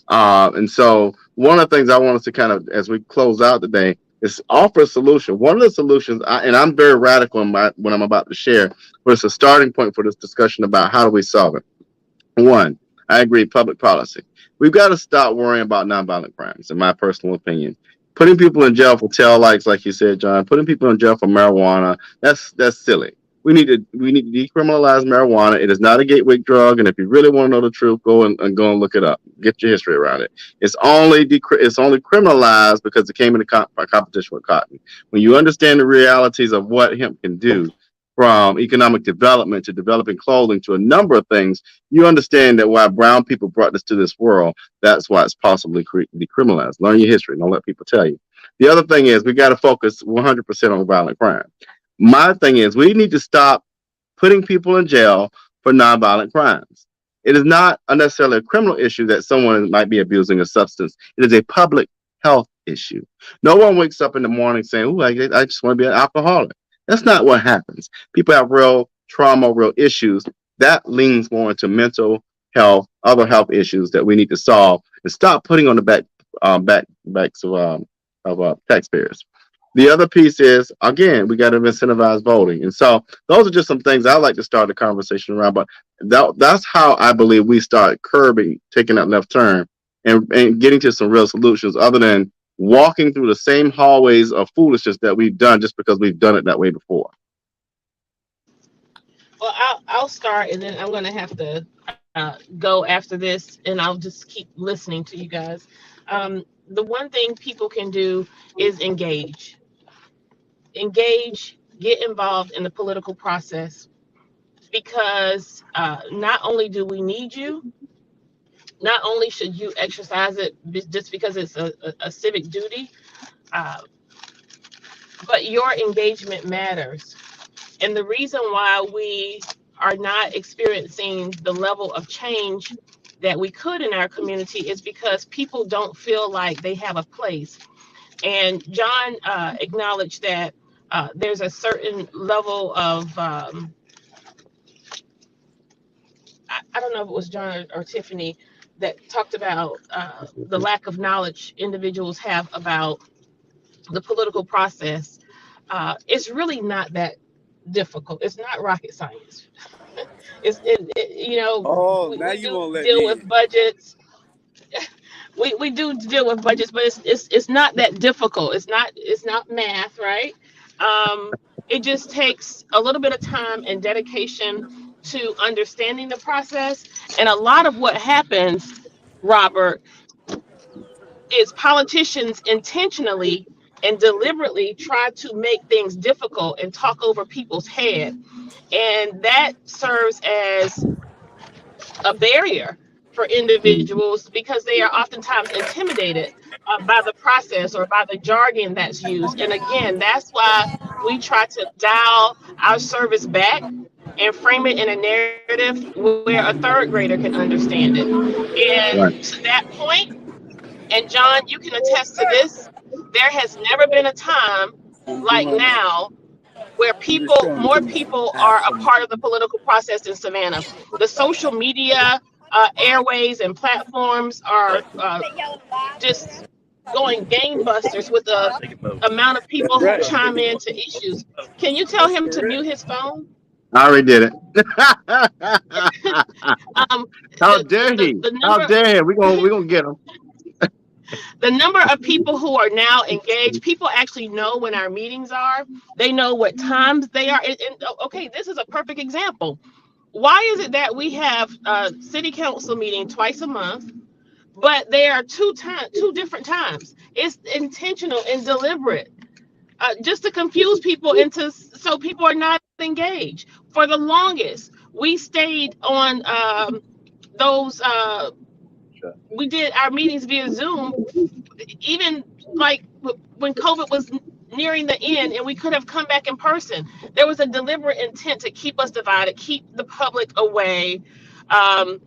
And so one of the things I want us to kind of, as we close out today, is offer a solution. One of the solutions, and I'm very radical in what I'm about to share, but it's a starting point for this discussion about how do we solve it. One, I agree, public policy. We've got to stop worrying about nonviolent crimes, in my personal opinion. Putting people in jail for tail lights, like you said, John, putting people in jail for marijuana, that's silly. We need to decriminalize marijuana. It is not a gateway drug, and if you really want to know the truth, go and look it up. Get your history around it. It's only criminalized because it came into competition with cotton. When you understand the realities of what hemp can do, from economic development to developing clothing to a number of things, you understand that why brown people brought this to this world. That's why it's possibly decriminalized. Learn your history. Don't let people tell you. The other thing is we got to focus 100% on violent crime. My thing is we need to stop putting people in jail for nonviolent crimes. It is not necessarily a criminal issue that someone might be abusing a substance. It is a public health issue. No one wakes up in the morning saying, "Oh, I just want to be an alcoholic." That's not what happens. People have real trauma, real issues, that leans more into mental health, other health issues that we need to solve and stop putting on the backs of taxpayers. The other piece is, again, we got to incentivize voting, and so those are just some things I like to start the conversation around. But that's how I believe we start curbing taking that left turn and getting to some real solutions, other than walking through the same hallways of foolishness that we've done just because we've done it that way before. Well, I'll start, and then I'm going to have to go after this, and I'll just keep listening to you guys. The one thing people can do is engage, get involved in the political process, because not only do we need you, not only should you exercise it just because it's a civic duty, uh, but your engagement matters. And the reason why we are not experiencing the level of change that we could in our community is because people don't feel like they have a place. And John acknowledged that there's a certain level of, I don't know if it was John or Tiffany that talked about the lack of knowledge individuals have about the political process. It's really not that difficult. It's not rocket science. Oh, now we you do won't let deal me with in. budgets. We do deal with budgets, but it's not that difficult. It's not math, right? It just takes a little bit of time and dedication to understanding the process. And a lot of what happens, Robert, is politicians intentionally and deliberately try to make things difficult and talk over people's head. And that serves as a barrier for individuals because they are oftentimes intimidated by the process or by the jargon that's used. And again, that's why we try to dial our service back and frame it in a narrative where a third grader can understand it. And Right. to that point, and John, you can attest to this, there has never been a time Gonna do like my makeup. now where I'm just trying more to people have are a fun. part of the political process in Savannah. The social media airways and platforms are just going gangbusters with the amount of That's people who right. chime in to issues. Can you tell That's him to correct. mute his phone? I already did it. Um, How dare he? the How number dare he? We're gonna get him. the number of people who are now engaged, people actually know when our meetings are. They know what times they are. And okay, this is a perfect example. Why is it that we have a city council meeting twice a month, but they are two different times? It's intentional and deliberate, just to confuse people into so people are not engaged. For the longest, we stayed on those. We did our meetings via Zoom, even like when COVID was nearing the end and we could have come back in person. There was a deliberate intent to keep us divided, keep the public away. Um,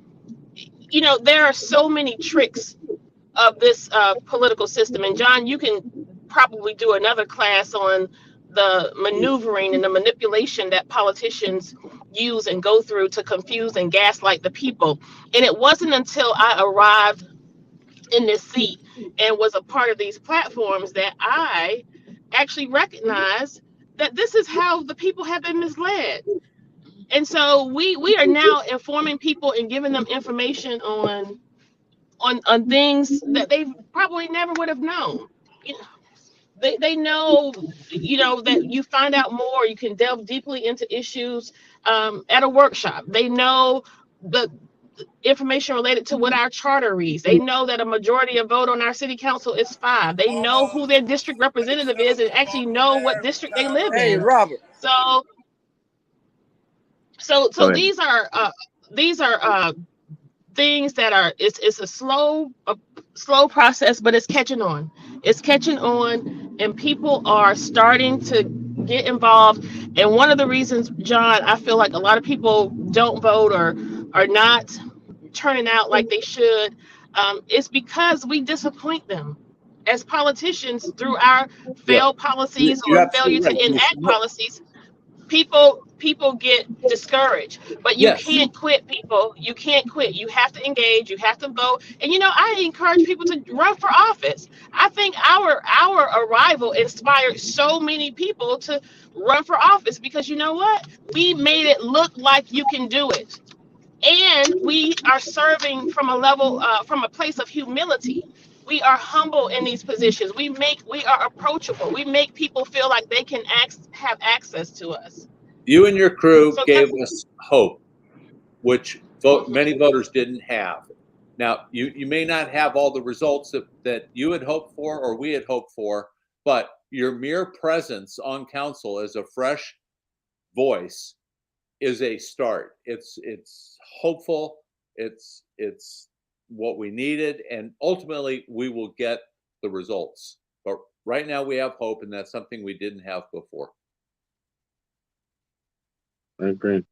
there are so many tricks of this political system. And John, you can probably do another class on the maneuvering and the manipulation that politicians use and go through to confuse and gaslight the people. And it wasn't until I arrived in this seat and was a part of these platforms that I actually recognized that this is how the people have been misled. And so we are now informing people and giving them information on things that they probably never would have known. You know, they know, that you find out more, you can delve deeply into issues at a workshop. They know the information related to what our charter reads. They know that a majority of vote on our city council is 5. They know who their district representative is and actually know what district they live Hey, in. Robert. So Go ahead. these are things that are it's a slow process, but it's catching on. It's catching on, and people are starting to get involved. And one of the reasons, John, I feel like a lot of people don't vote or are not turning out like they should, is because we disappoint them as politicians through our Yeah, failed policies you're or failure absolutely to right. enact policies. People people get discouraged. But you Yes. can't quit, people. You can't quit. You have to engage. You have to vote. And I encourage people to run for office. I think our arrival inspired so many people to run for office, because you know what? We made it look like you can do it, and we are serving from a level, from a place of humility. We are humble in these positions. We are approachable. We make people feel like they can have access to us. You and your crew So gave that's. us hope, which many Mhm. voters didn't have. Now, you may not have all the results that you had hoped for or we had hoped for, but your mere presence on council as a fresh voice is a start. It's hopeful. It's what we needed, and ultimately we will get the results. But right now we have hope, and that's something we didn't have before. I agree.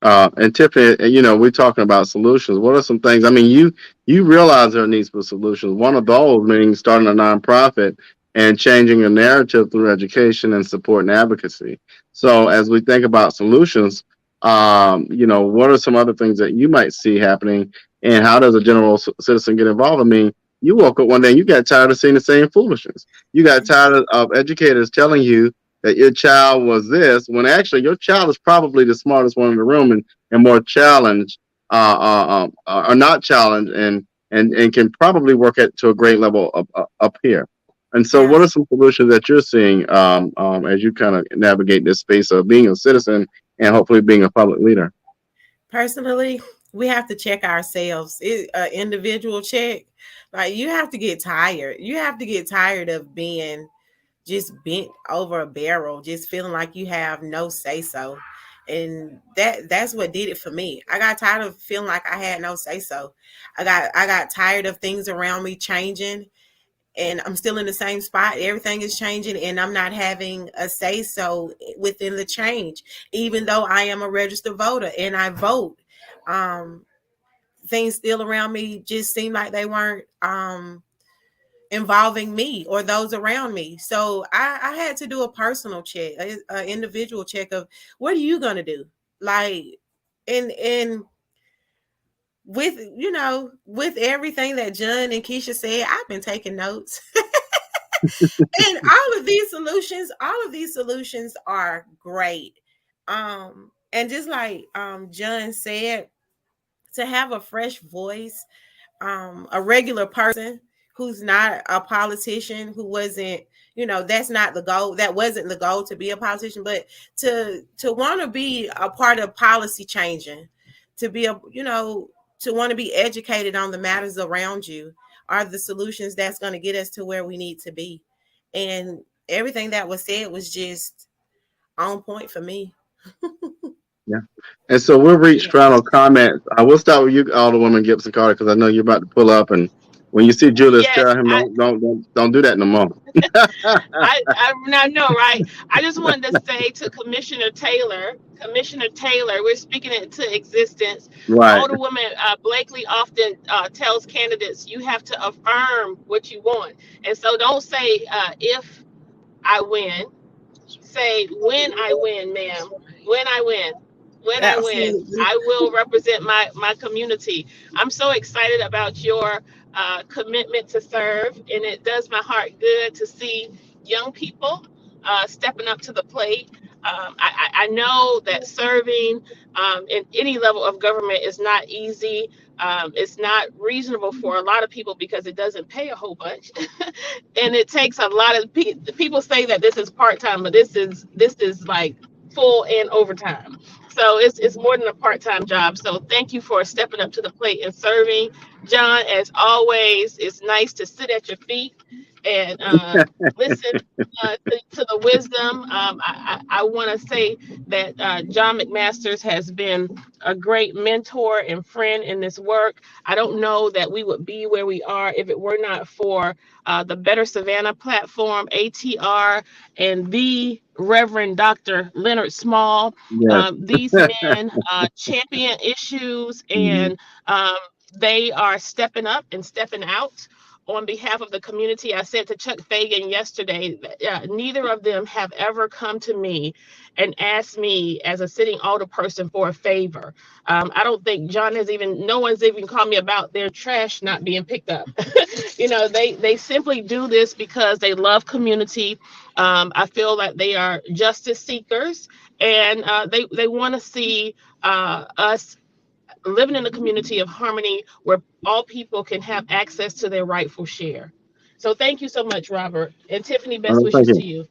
And Tiffany, we're talking about solutions. What are some things? I mean, you realize there are needs for solutions. One of those meaning starting a nonprofit and changing a narrative through education and support and advocacy. So as we think about solutions, what are some other things that you might see happening, and how does a general citizen get involved? I mean, you woke up one day and you got tired of seeing the same foolishness. You got tired of educators telling you that your child was this, when actually your child is probably the smartest one in the room, and more challenged, or not challenged, and can probably work at to a great level up here. And so, what are Yes. some solutions that you're seeing, as you kind of navigate this space of being a citizen and hopefully being a public leader? Personally, we have to check ourselves. Individual check. Like, you have to get tired. You have to get tired of being just bent over a barrel, just feeling like you have no say so. And that's what did it for me. I got tired of feeling like I had no say so. I got tired of things around me changing, and I'm still in the same spot. Everything is changing and I'm not having a say so within the change, even though I am a registered voter and I vote. Um, Things still around me just seem like they weren't involving me or those around me. So I had to do a personal check, an individual check of what are you gonna do? Like, and with everything that John and Kesha said, I've been taking notes. And all of these solutions are great. And just like John said, to have a fresh voice, a regular person who's not a politician, who wasn't, that's not the goal. That wasn't the goal, to be a politician, but to want to be a part of policy changing, to be to want to be educated on the matters around you, are the solutions that's going to get us to where we need to be. And everything that was said was just on point for me. Yeah. And so we'll reach Yeah. final comments. I will start with you, Alderwoman Gibson-Carter, because I know you're about to pull up. And when you see Julius, Yes, tell him don't do that no more. I know, right? I just wanted to say to Commissioner Taylor, we're speaking it into existence. Right. Alderwoman Blakely often tells candidates, you have to affirm what you want. And so don't say, if I win, say, when I win, ma'am. When I win. When I win, Absolutely. I will represent my community. I'm so excited about your commitment to serve, and it does my heart good to see young people stepping up to the plate. I know that serving in any level of government is not easy. It's not reasonable for a lot of people because it doesn't pay a whole bunch, and it takes a lot of people say that this is part time, but this is like full and overtime. So it's more than a part time job. So thank you for stepping up to the plate and serving, John. As always, it's nice to sit at your feet and listen to the wisdom. I want to say that John McMasters has been a great mentor and friend in this work. I don't know that we would be where we are if it were not for the Better Savannah platform, ATR, and the Reverend Dr. Leonard Small. Yes. These men champion issues, Mhm. and they are stepping up and stepping out on behalf of the community. I said to Chuck Fagan yesterday that neither of them have ever come to me and asked me as a sitting alderperson for a favor. I don't think no one's even called me about their trash not being picked up. They simply do this because they love community. I feel that they are justice seekers, and they want to see us living in a community of harmony where all people can have access to their rightful share. So thank you so much, Robert. And Tiffany, All best right, thank wishes to you. you.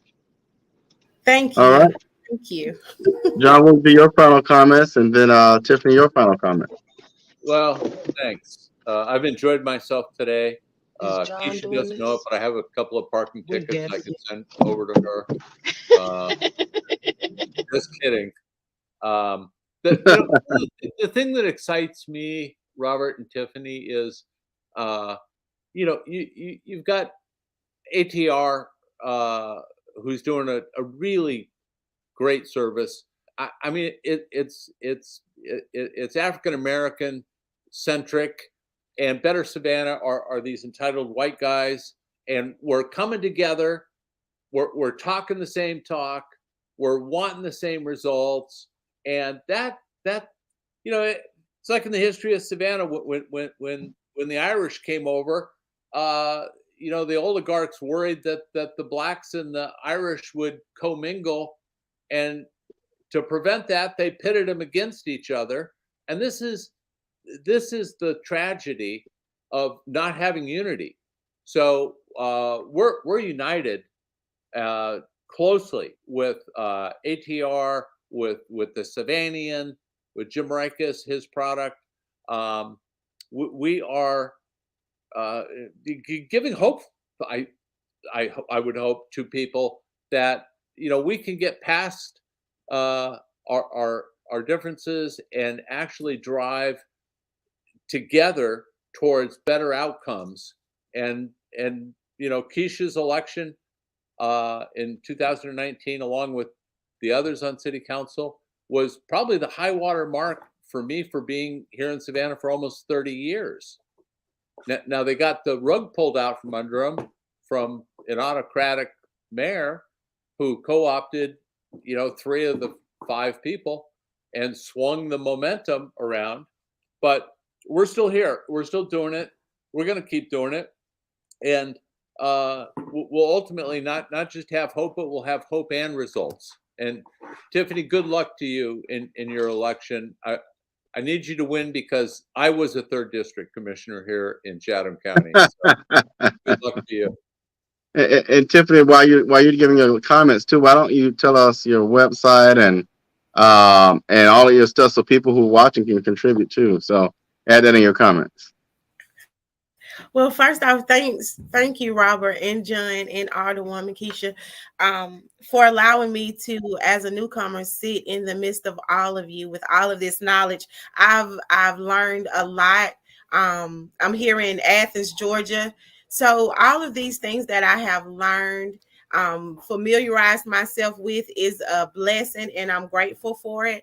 Thank All you. right, Thank you. John, will be your final comments, and then Tiffany, your final comment. Well, thanks. I've enjoyed myself today. Is John Kesha doing doesn't know it, this? but I have a couple of parking We tickets get I it. can send over to her. Just kidding. The thing that excites me, Robert and Tiffany, is you've got ATR who's doing a really great service. I mean, it's African American centric, and Better Savannah are these entitled white guys, and we're coming together. We're talking the same talk. We're wanting the same results, and that it's like in the history of Savannah when the Irish came over. The oligarchs worried that the blacks and the Irish would commingle, and to prevent that, they pitted them against each other. And this is the tragedy of not having unity. So we're united closely with ATR, with the Savannian, with Jim Rikus, his product. We are giving hope. I would hope to people that we can get past our differences and actually drive together towards better outcomes. And Kesha's election in 2019, along with the others on city council, was probably the high water mark for me for being here in Savannah for almost 30 years. Now they got the rug pulled out from under them from an autocratic mayor who co-opted, 3 of the 5 people and swung the momentum around. But we're still here. We're still doing it. We're going to keep doing it. And we'll ultimately not just have hope, but we'll have hope and results. And Tiffany, good luck to you in your election. I need you to win because I was a 3rd district commissioner here in Chatham County. So good luck to you. And Tiffany, while you're giving your comments too, why don't you tell us your website and all of your stuff so people who are watching can contribute too. So add that in your comments. Well, first off, thank you, Robert and John and Alderwoman Kesha, for allowing me to, as a newcomer, sit in the midst of all of you with all of this knowledge. I've learned a lot. I'm here in Athens, Georgia, so all of these things that I have learned, familiarized myself with, is a blessing, and I'm grateful for it.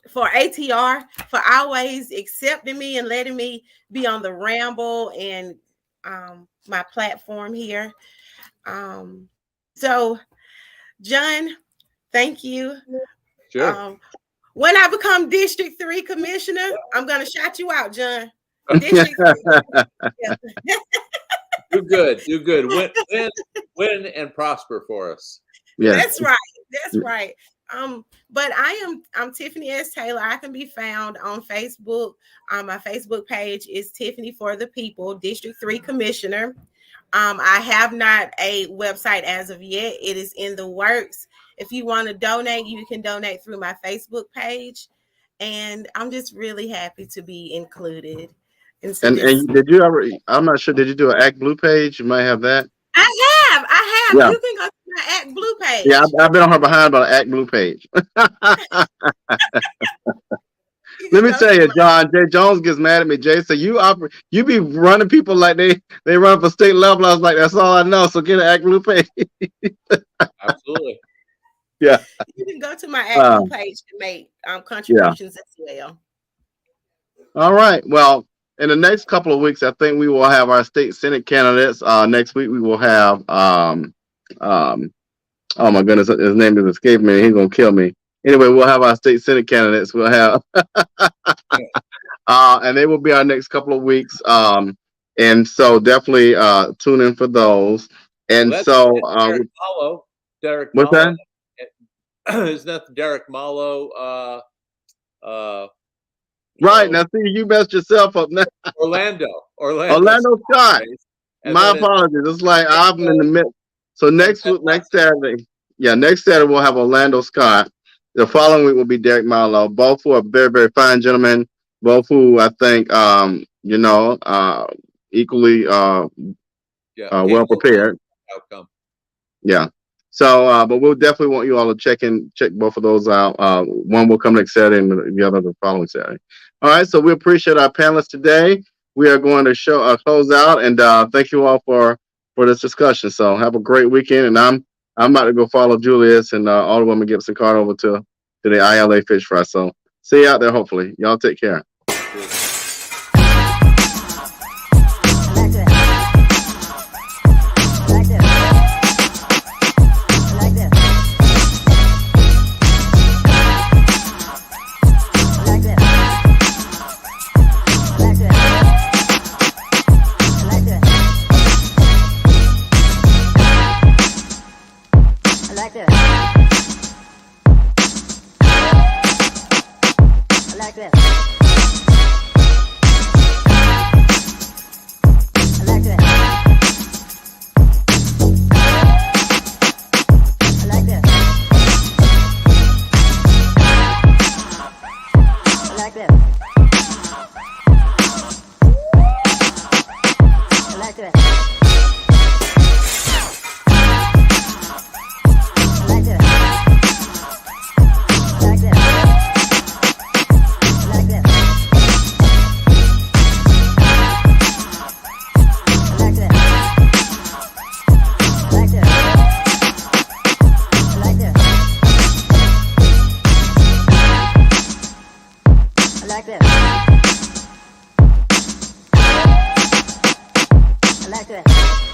For ATR, for always accepting me and letting me be on the ramble and my platform here. So, John, thank you. Sure. When I become District 3 Commissioner, I'm going to shout you out, John. District 3. Do good. Win and prosper for us. Yeah, That's right. That's right. But I'm Tiffany S. Taylor. I can be found on Facebook. My Facebook page is Tiffany for the People, District 3 Commissioner. I have not a website as of yet. It is in the works. If you want to donate, you can donate through my Facebook page. And I'm just really happy to be included. and did you ever? I'm not sure. Did you do an Act Blue page? You might have that. I have. Yeah. You can go to my Act Blue page. Yeah, I've been on her behind about an Act Blue page. Let me tell you, John, Jay Jones gets mad at me. Jay said, you be running people like they run for state level. I was like, that's all I know. So get an Act Blue page. Absolutely. Yeah. You can go to my Act Blue page to make contributions as well. All right. Well, in the next couple of weeks, I think we will have our state senate candidates. Next week we will have oh my goodness, his name is escaping me. He's gonna kill me. Anyway, we'll have our state senate candidates. We'll have and they will be our next couple of weeks. And so definitely tune in for those. And Well, so Derek Mallow. Derek what's Mallow. that? Isn't that Derek Mallow? Right, now see, you messed yourself up now. Orlando Scott. And My then it's apologies. It's like I'm in the middle. So next Saturday, next Saturday we'll have Orlando Scott. The following week will be Derek Marlowe. Both who are very, very fine gentlemen. Both who I think equally well prepared. Outcome. Yeah. So, but we'll definitely want you all to check both of those out. One will come next Saturday and the other the following Saturday. All right. So we appreciate our panelists today. We are going to close out, and thank you all for this discussion. So have a great weekend, and I'm about to go follow Julius and Alderwoman Gibson-Carter over to the ILA Fish Fry. So see you out there. Hopefully, y'all take care. I like that.